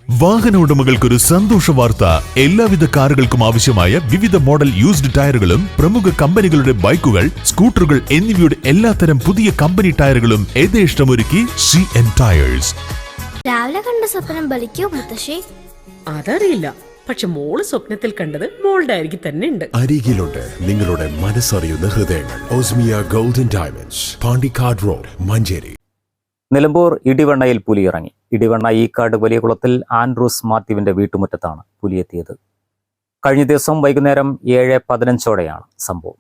വാഹന ഉടമകൾക്കൊരു സന്തോഷ വാർത്ത. എല്ലാവിധ കാറുകൾക്കും ആവശ്യമായ വിവിധ മോഡൽ യൂസ്ഡ് ടയറുകളും പ്രമുഖ കമ്പനികളുടെ ബൈക്കുകൾ, സ്കൂട്ടറുകൾ എന്നിവയുടെ എല്ലാത്തരം പുതിയ കമ്പനി ടയറുകളും യഥേഷ്ടമൊരുക്കി CN ടയേഴ്സ്. രാവിലെ കണ്ട സ്വപ്നം ബലിക്കോ മുത്തശ്ശി? അതറിയില്ല, പക്ഷെ മോള് സ്വപ്നത്തിൽ കണ്ടത് മോളുടെ അരികിൽ തന്നെ ഉണ്ട്. അരികിലുണ്ട് നിങ്ങളുടെ മനസ്സറിയുന്ന ഹൃദയങ്ങൾ. Osmiya golden diamonds, Pandikkad road, Manjeri. Nilambur ഇടിവണ്ണയിൽ പുലിയിറങ്ങി. ഇടിവണ്ണ ഈക്കാട് വലിയ കുളത്തിൽ ആൻഡ്രൂസ് മാത്യുവിന്റെ വീട്ടുമുറ്റത്താണ് പുലിയെത്തിയത്. കഴിഞ്ഞ ദിവസം വൈകുന്നേരം 7:15 സംഭവം.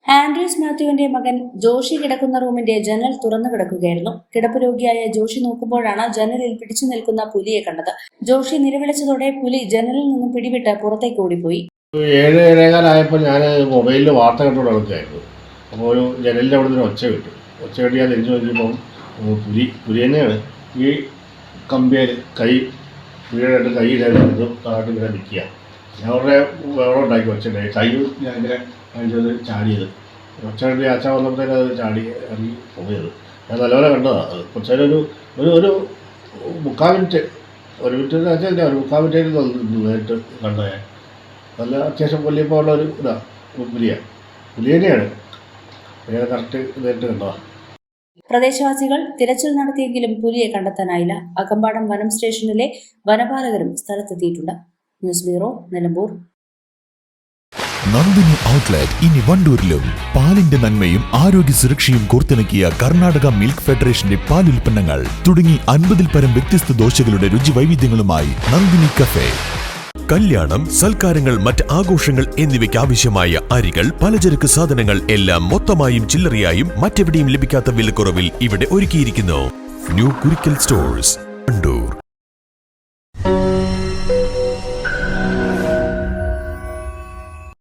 ആൻഡ്രൂസ് മാത്യുവിന്റെ മകൻ ജോഷി കിടക്കുന്ന റൂമിന്റെ ജനൽ തുറന്നു കിടക്കുകയായിരുന്നു. കിടപ്പ് രോഗിയായ ജോഷി നോക്കുമ്പോഴാണ് ജനലിൽ പിടിച്ചു നിൽക്കുന്ന പുലിയെ കണ്ടത്. ജോഷി നിലവിളിച്ചതോടെ പുലി ജനലിൽ നിന്നും പിടിവിട്ട് പുറത്തേക്ക് ഓടിപ്പോയി. 7:15 ഞാൻ മൊബൈലിൽ വാർത്ത കണ്ടുകൊണ്ട് നടക്കുകയായിരുന്നു. അപ്പോൾ ഒരു ജനലിൻ്റെ അവിടെ നിന്ന് ഒച്ച കിട്ടി ഞാൻ തിരിച്ചു നോക്കിയപ്പോൾ പുലി തന്നെയാണ്. ഈ കമ്പിയിൽ പുലിയുടെ കൈ ഇടായിരുന്നു താഴോട്ട് ഇങ്ങനെ നിൽക്കുക. ഞാൻ ഉടനെ വെള്ളം ഉണ്ടാക്കി ഒച്ചുണ്ടായി. കൈയും ഞാൻ ഇങ്ങനെ അതിൻ്റെ ചാടിയത്. ഒച്ച കണ്ടി അച്ഛ വന്നപ്പോഴത്തേക്ക് അത് ചാടി ഇറങ്ങി പോയത്. ഞാൻ നല്ലപോലെ കണ്ടതാണ്. അത് കുറച്ചേരം ഒരു 3/4 മിനിറ്റ്, 1 മിനിറ്റ് വെച്ചാൽ 3/4 മിനിറ്റ് നേരിട്ട് കണ്ടത്. ഞാൻ നല്ല അത്യാവശ്യം കൊല്ലിയപ്പോൾ ഉള്ള ഒരു പുലി തന്നെയാണ്. ഞാൻ കറക്റ്റ് നേരിട്ട് കണ്ടതാണ്. പ്രദേശവാസികൾ തിരച്ചിൽ നടത്തിയെങ്കിലും പുലിയെ കണ്ടെത്താനായില്ല. അകമ്പാടം വനം സ്റ്റേഷനിലെ വനപാലകരും സ്ഥലത്തെത്തിയിട്ടുണ്ട്. News bureau, Nilambur. Nandini outlet ഇനി വണ്ടൂരിലും. പാലിന്റെ നന്മയും ആരോഗ്യ സുരക്ഷയും കോർത്തിണക്കിയ കർണാടക മിൽക്ക് ഫെഡറേഷന്റെ പാലുൽപ്പന്നങ്ങൾ തുടങ്ങി 50-ൽ പരം വ്യത്യസ്ത ദോശകളുടെ രുചി വൈവിധ്യങ്ങളുമായി നന്ദിനി കഫേ. കല്യാണം, സൽക്കാരങ്ങൾ, മറ്റ് ആഘോഷങ്ങൾ എന്നിവയ്ക്ക് ആവശ്യമായ അരികൾ, പലചരക്ക് സാധനങ്ങൾ എല്ലാം മൊത്തമായും ചില്ലറയായും മറ്റെവിടെയും ലഭിക്കാത്ത വിലക്കുറവിൽ ഇവിടെ ഒരുക്കിയിരിക്കുന്നു. New Kurikkal stores, Wandoor.